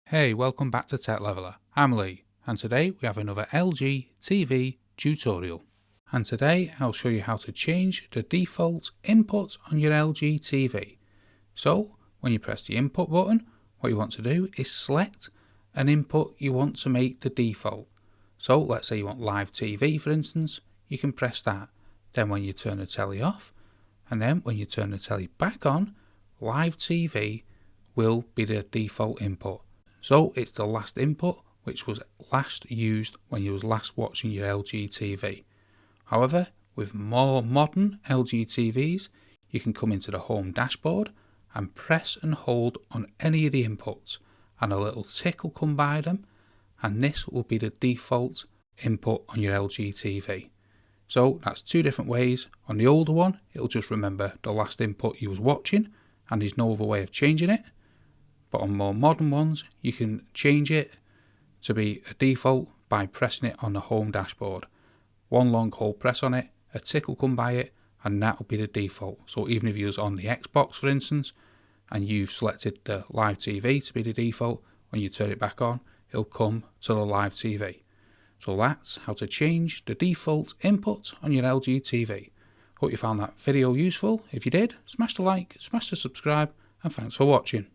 Hey, welcome back to Tech Leveler. I'm Lee, and today we have another LG TV tutorial. And today I'll show you how to change the default input on your LG TV. So, when you press the input button, what you want to do is select an input you want to make the default. So, let's say you want live TV, for instance, you can press that. Then when you turn the telly off, and then when you turn the telly back on, live TV will be the default input. So it's the last input which was last used when you was last watching your LG TV. However, with more modern LG TVs, you can come into the home dashboard and press and hold on any of the inputs, and a little tick will come by them, and this will be the default input on your LG TV. So that's two different ways. On the older one, it'll just remember the last input you was watching, and there's no other way of changing it. But on more modern ones, you can change it to be a default by pressing it on the home dashboard. One long hold press on it, a tick will come by it, and that will be the default. So even if you was on the Xbox, for instance, and you've selected the live TV to be the default, when you turn it back on, it'll come to the live TV. So that's how to change the default input on your LG TV. Hope you found that video useful. If you did, smash the like, smash the subscribe, and thanks for watching.